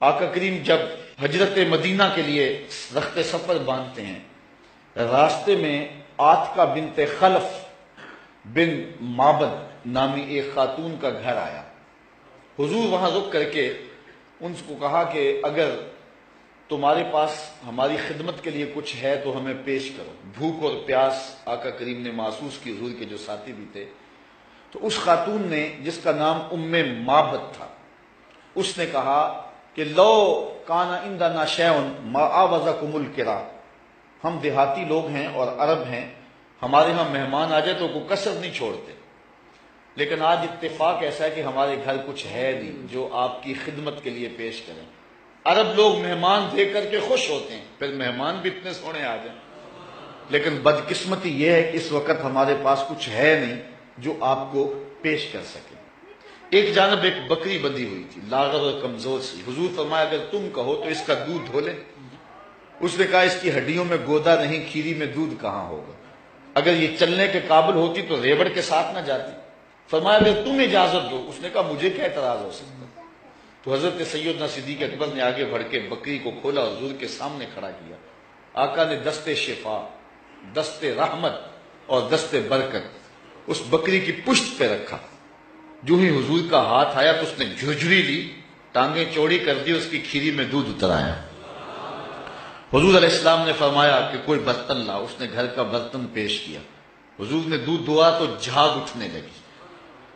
آقا کریم جب ہجرت مدینہ کے لیے رخت سفر باندھتے ہیں، راستے میں آتکا بنت خلف بن معبد نامی ایک خاتون کا گھر آیا۔ حضور وہاں رک کر کے ان کو کہا کہ اگر تمہارے پاس ہماری خدمت کے لیے کچھ ہے تو ہمیں پیش کرو۔ بھوک اور پیاس آقا کریم نے محسوس کی، حضور کے جو ساتھی بھی تھے۔ تو اس خاتون نے، جس کا نام معبد تھا، اس نے کہا کہ لو کان عندنا شیء ما آوزکم الکرام، ہم دیہاتی لوگ ہیں اور عرب ہیں، ہمارے ہاں مہمان آ جائے تو کوئی کسر نہیں چھوڑتے، لیکن آج اتفاق ایسا ہے کہ ہمارے گھر کچھ ہے نہیں جو آپ کی خدمت کے لیے پیش کریں۔ عرب لوگ مہمان دے کر کے خوش ہوتے ہیں، پھر مہمان بھی اتنے سونے آ جائیں، لیکن بدقسمتی یہ ہے کہ اس وقت ہمارے پاس کچھ ہے نہیں جو آپ کو پیش کر سکے۔ ایک جانب ایک بکری بندھی ہوئی تھی، لاغر اور کمزور سی۔ حضور فرمایا اگر تم کہو تو اس کا دودھ دھو لیں۔ اس نے کہا اس کی ہڈیوں میں گودا نہیں، کھیری میں دودھ کہاں ہوگا، اگر یہ چلنے کے قابل ہوتی تو ریوڑ کے ساتھ نہ جاتی۔ فرمایا اگر تم اجازت دو۔ اس نے کہا مجھے کیا اعتراض ہو سکتا۔ تو حضرت سیدنا صدیق اکبر نے آگے بڑھ کے بکری کو کھولا، حضور کے سامنے کھڑا کیا۔ آقا نے دست شفا، دست رحمت اور دست برکت اس بکری کی پشت پہ رکھا۔ جو ہی حضور کا ہاتھ آیا تو اس نے جھرجھری لی، ٹانگیں چوڑی کر دی، اس کی کھیری میں دودھ اتر آیا۔ حضور علیہ السلام نے فرمایا کہ کوئی برتن لا۔ اس نے گھر کا برتن پیش کیا۔ حضور نے دودھ دعا تو جھاگ اٹھنے لگی،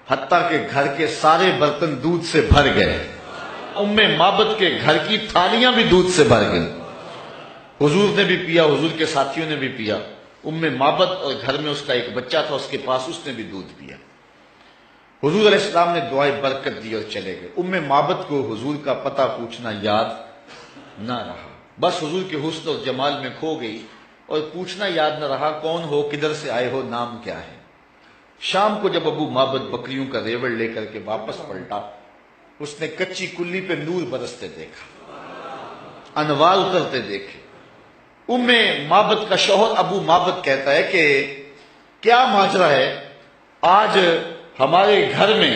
حتیٰ کہ گھر کے سارے برتن دودھ سے بھر گئے۔ معبد کے گھر کی تھالیاں بھی دودھ سے بھر گئی۔ حضور نے بھی پیا، حضور کے ساتھیوں نے بھی پیا۔ معبد اور گھر میں اس کا ایک بچہ تھا، اس کے پاس، اس نے بھی دودھ پیا۔ حضور علیہ السلام نے دعائے برکت دی اور چلے گئے۔ معبد کو حضور کا پتہ پوچھنا یاد نہ رہا، بس حضور کے حسن اور جمال میں کھو گئی، اور پوچھنا یاد نہ رہا کون ہو، کدھر سے آئے ہو، نام کیا ہے۔ شام کو جب معبد بکریوں کا ریوڑ لے کر کے واپس پلٹا، اس نے کچی کلی پہ نور برستے دیکھا، انوار اترتے دیکھے۔ معبد کا شوہر معبد کہتا ہے کہ کیا ماجرا ہے، آج ہمارے گھر میں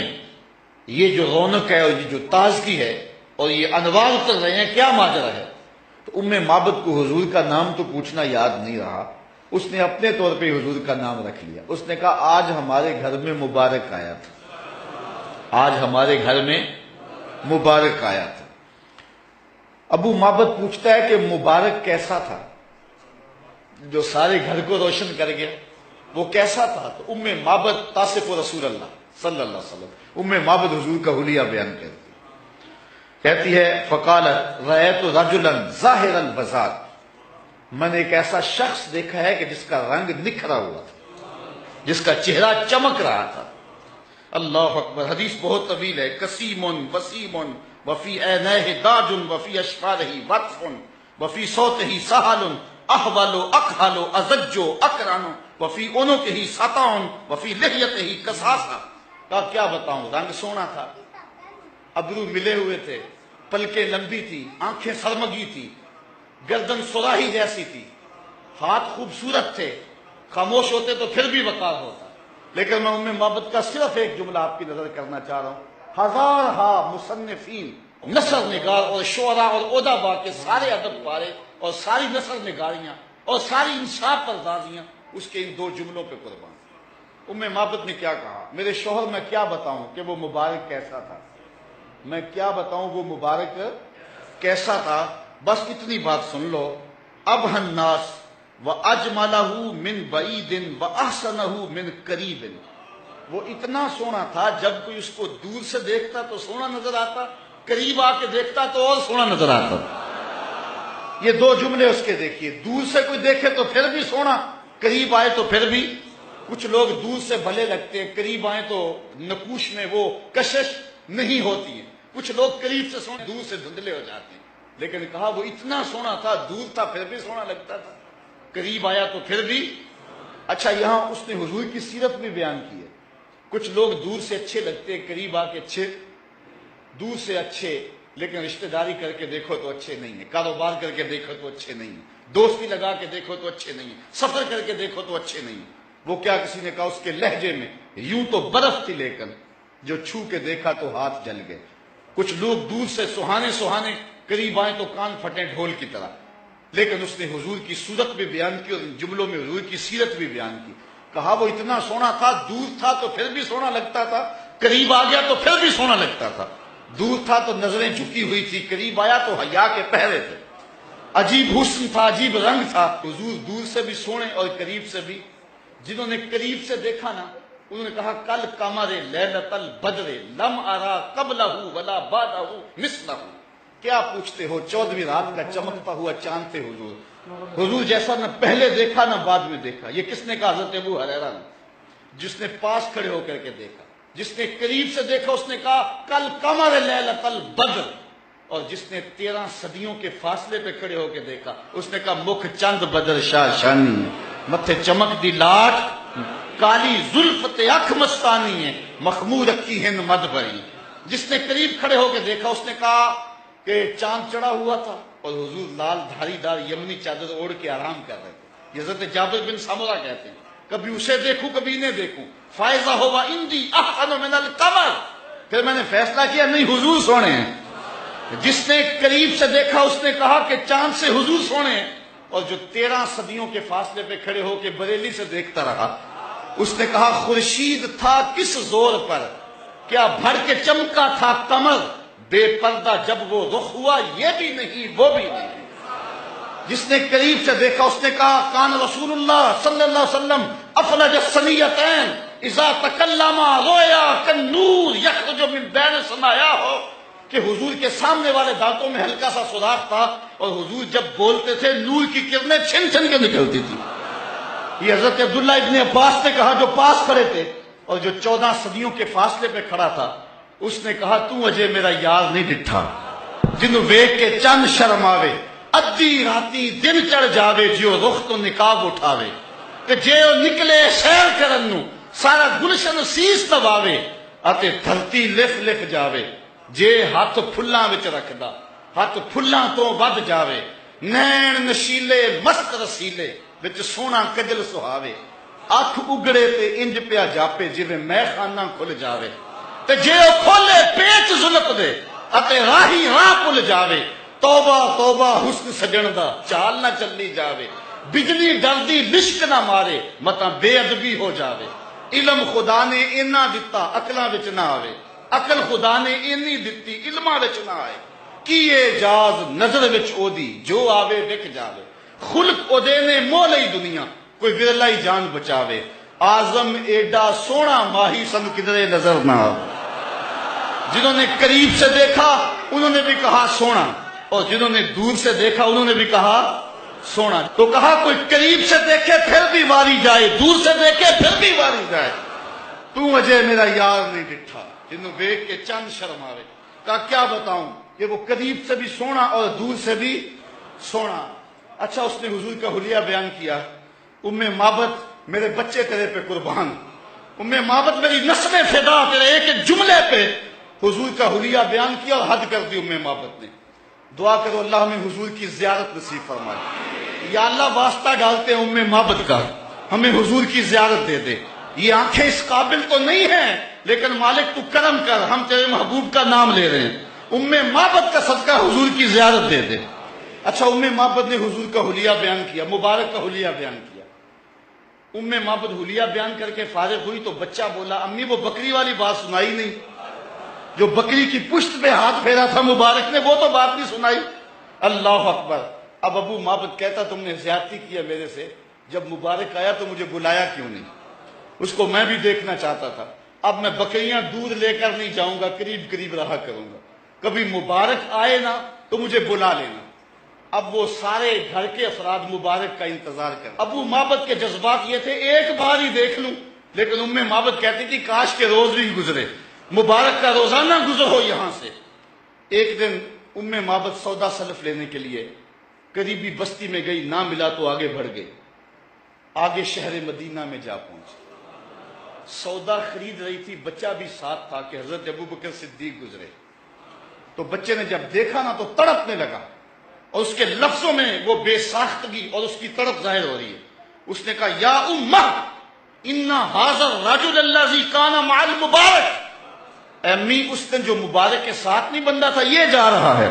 یہ جو رونق ہے اور یہ جو تازگی ہے اور یہ انوار اتر رہے ہیں، کیا ماجرا ہے؟ تو معبد کو حضور کا نام تو پوچھنا یاد نہیں رہا، اس نے اپنے طور پہ حضور کا نام رکھ لیا۔ اس نے کہا آج ہمارے گھر میں مبارک آیا تھا، آج ہمارے گھر میں مبارک آیا تھا۔ معبد پوچھتا ہے کہ مبارک کیسا تھا جو سارے گھر کو روشن کر گیا، وہ کیسا تھا؟ تو معبد تاصف رسول اللہ صلی اللہ علیہ وسلم، معبد حضور کا حلیہ بیان کرتی کہتی ہے فقالت رأیت رجلا ظاہر البزار، میں نے ایک ایسا شخص دیکھا ہے کہ جس کا رنگ نکھرا ہوا تھا، جس کا چہرہ چمک رہا تھا۔ اللہ اکبر۔ حدیث بہت طویل ہے۔ کسیم وسیم وفی عینیہ داج وفی اشفارہ وطف وفی صوتہ سہل احول اکحل ازج اکرن وفی عنقہ سطع وفی لحیتہ کساسہ۔ کیا بتاؤں، رنگ سونا تھا، ابرو ملے ہوئے تھے، پلکیں لمبی تھی، آنکھیں سرمگی تھی، گردن سراہی جیسی تھی، ہاتھ خوبصورت تھے، خاموش ہوتے تو پھر بھی وقار ہوتا۔ لیکن میں معبد کا صرف ایک جملہ آپ کی نظر کرنا چاہ رہا ہوں۔ ہزارہا مصنفین، نثر نگار اور شعراء اور ادباء کے سارے ادب پارے اور ساری نثر نگاریاں اور ساری انصاف پردازیاں اس کے ان دو جملوں پہ قربان۔ معبد نے کیا کہا، میرے شوہر میں کیا بتاؤں کہ وہ مبارک کیسا تھا، میں کیا بتاؤں وہ مبارک کیسا تھا، بس اتنی بات سن لو۔ ابہى الناس وَأَجْمَلَهُ مِنْ بَعِيدٍ وَأَحْسَنَهُ مِنْ قَرِيبٍ، وہ اتنا سونا تھا جب کوئی اس کو دور سے دیکھتا تو سونا نظر آتا، قریب آ کے دیکھتا تو اور سونا نظر آتا۔ یہ دو جملے اس کے دیکھیے، دور سے کوئی دیکھے تو پھر بھی سونا، قریب آئے تو پھر بھی۔ کچھ لوگ دور سے بھلے لگتے ہیں، قریب آئے تو نقوش میں وہ کشش نہیں ہوتی ہے۔ کچھ لوگ قریب سے سونے، دور سے دھندلے ہو جاتے ہیں۔ لیکن کہا وہ اتنا سونا تھا، دور تھا پھر بھی سونا لگتا تھا، قریب آیا تو پھر بھی۔ اچھا، یہاں اس نے حضور کی سیرت بھی بیان کی ہے۔ کچھ لوگ دور سے اچھے لگتے ہیں، قریب آ کے اچھے، دور سے اچھے لیکن رشتہ داری کر کے دیکھو تو اچھے نہیں ہیں، کاروبار کر کے دیکھو تو اچھے نہیں ہیں، دوستی لگا کے دیکھو تو اچھے نہیں ہیں، سفر کر کے دیکھو تو اچھے نہیں ہیں۔ وہ کیا، کسی نے کہا اس کے لہجے میں یوں تو برف تھی لیکن جو چھو کے دیکھا تو ہاتھ جل گئے۔ کچھ لوگ دور سے سہانے سہانے قریب آئیں تو کان پھٹیں ڈھول کی طرح، لیکن اس نے حضور کی صورت بھی بیان کی اور ان جملوں میں حضور کی سیرت بھی بیان کی. کہا وہ اتنا سونا تھا، دور تھا تو پھر بھی سونا لگتا تھا، قریب آ گیا تو پھر بھی سونا لگتا تھا. دور تھا تو نظریں جھکی ہوئی تھی، قریب آیا تو حیا کے پہرے تھے. عجیب حسن تھا، عجیب رنگ تھا. حضور دور سے بھی سونے اور قریب سے بھی. جنہوں نے قریب سے دیکھا نا انہوں نے کہا کل قمر لیلۃ البدر لم ارا قبلہ ولا بعدہ مثلہ. کیا پوچھتے ہو، 14ویں رات کا چمکتا ہوا چاند تھے حضور. حضور جیسا نہ پہلے دیکھا نہ بعد میں دیکھا. یہ کس نے کہا؟ حضرت ابو ہریرہ نے. جس نے پاس کھڑے ہو کر کے دیکھا، جس نے قریب سے دیکھا اس نے کہا کل قمر لیلۃ البدر. اور جس نے 13 صدیوں کے فاصلے پہ کھڑے ہو کے دیکھا اس نے کہا مکھ چند بدر شاہ شانی، متھے چمک دی لاٹ، کالی زلفت اکھ مستانی ہے، مخمور اکھی ہند مد بری. جس نے قریب کھڑے ہو کے دیکھا اس نے کہا کہ چاند چڑھا ہوا تھا اور حضور لال دھاری دار یمنی چادر اوڑھ کے آرام کر رہے تھے. حضرت جابر بن سمرہ کہتے ہیں کبھی اسے دیکھوں کبھی انہیں دیکھوں، فائزہ ہوا اندی احسن من القمر. پھر میں نے فیصلہ کیا نہیں حضور سونے ہیں. جس نے قریب سے دیکھا اس نے کہا کہ چاند سے حضور سونے ہیں، اور جو 13 صدیوں کے فاصلے پہ کھڑے ہو کے بریلی سے دیکھتا رہا اس نے کہا خورشید تھا کس زور پر، کیا بھر کے چمکا تھا قمر، بے پردہ جب وہ رخ ہوا یہ بھی نہیں وہ بھی نہیں. جس نے قریب سے دیکھا اس نے کہا کان رسول اللہ صلی اللہ علیہ وسلم افلج الثنیتین اذا تکلم رویا کالنور یخرج من بین ثنایاہ، کہ حضور کے سامنے والے دانتوں میں ہلکا سا سوراخ تھا اور حضور جب بولتے تھے نور کی کرنیں چھن چھن کے نکلتی تھی. یہ حضرت عبداللہ ابن عباس نے کہا جو پاس کھڑے تھے اور جو 14 صدیوں کے فاصلے پہ کھڑا تھا اس نے کہا تو اجے میرا یار نہیں ڈٹھا، جنوں ویکھ کے چند شرم آوے، ادھی راتی دن چڑھ جاوے، جیو رخ تو نقاب اٹھاوے، کہ جے او نکلے سیر کرن نو سارا گلشن سیس نواوے، اتے دھرتی لف لف جاوے. جے ہاتھ پھلاں وچ رکھدا ہاتھ پھلاں تو ود جاوے، نین نشیلے مست رسیلے وچ سونا کجل سہاوے، اکھ اگڑے تے انج پیا جاپے جویں میں خانہ کھل جاوے، تے جے او کھولے پیچ زلف دے اتے راہی راہ پل جاوے، توبہ توبہ حسن سجن دا چال نہ چلی جاوے، بجلی ڈردی لشک نہ مارے متا بے ادبی ہو جاوے. علم خدا نے اینا دتا عقلاں وچ نہ آوے، عقل خدا نے اینی دتی علماں وچ نہ آئے. کی اعجاز نظر وچ او دی جو آوے وک جاوے، خلق او دے نے مول ہی دنیا کوئی ورلا ہی جان بچاوے. آزم ایڈا سونا ماہی سن کدرے نظر نہ آوے. جنہوں نے قریب سے دیکھا انہوں نے بھی کہا سونا، اور جنہوں نے دور سے دیکھا انہوں نے بھی کہا سونا. تو کہا کوئی قریب سے دیکھے پھر بھی واری جائے، دور سے دیکھے پھر بھی واری جائے، تو اجے میرا یار نہیں ڈٹھا، جنہوں دیکھ کے چند شرم آوے. کہا کیا بتاؤں کہ وہ قریب سے بھی سونا اور دور سے بھی سونا. اچھا اس نے حضور کا حلیہ بیان کیا. ام معبد میرے بچے تیرے پہ قربان، ام معبد میری نسلیں فدا تیرے ایک ایک جملے پہ حضور کا حلیہ بیان کیا اور حد کر دی ام معبد نے. دعا کرو اللہ ہمیں حضور کی زیارت نصیب فرمائے. یا اللہ واسطہ ڈالتے ہیں ام معبد کا، ہمیں حضور کی زیارت دے دے. یہ آنکھیں اس قابل تو نہیں ہیں لیکن مالک تو کرم کر، ہم تیرے محبوب کا نام لے رہے ہیں، ام معبد کا صدقہ حضور کی زیارت دے دے. اچھا ام معبد نے حضور کا حلیہ بیان کیا، مبارک کا حلیہ بیان کیا. ام معبد حلیہ بیان کر کے فارغ ہوئی تو بچہ بولا امی وہ بکری والی بات سنائی نہیں، جو بکری کی پشت پہ ہاتھ پھیرا تھا مبارک نے وہ تو بات نہیں سنائی. اللہ اکبر. اب ابو معبد کہتا تم نے زیادتی کیا میرے سے، جب مبارک آیا تو مجھے بلایا کیوں نہیں؟ اس کو میں بھی دیکھنا چاہتا تھا. اب میں بکریاں دودھ لے کر نہیں جاؤں گا، قریب قریب رہا کروں گا، کبھی مبارک آئے نا تو مجھے بلا لینا. اب وہ سارے گھر کے افراد مبارک کا انتظار کر. ابو معبد کے جذبات یہ تھے ایک بار ہی دیکھ لوں، لیکن ام معبد کہتی تھی کاش کے روز بھی گزرے، مبارک کا روزانہ گزر ہو یہاں سے. ایک دن ام معبد سودا سلف لینے کے لیے قریبی بستی میں گئی، نہ ملا تو آگے بڑھ گئی. آگے شہر مدینہ میں جا پہنچی، سودا خرید رہی تھی، بچہ بھی ساتھ تھا کہ حضرت ابوبکر صدیق گزرے. تو بچے نے جب دیکھا نا تو تڑپنے لگا، اور اس کے لفظوں میں وہ بے ساختگی اور اس کی تڑپ ظاہر ہو رہی ہے. اس نے کہا یا امہ ان ھذا الرجل الذی کان مع المبارک، امی اس دن جو مبارک کے ساتھ نہیں بندہ تھا یہ جا رہا ہے.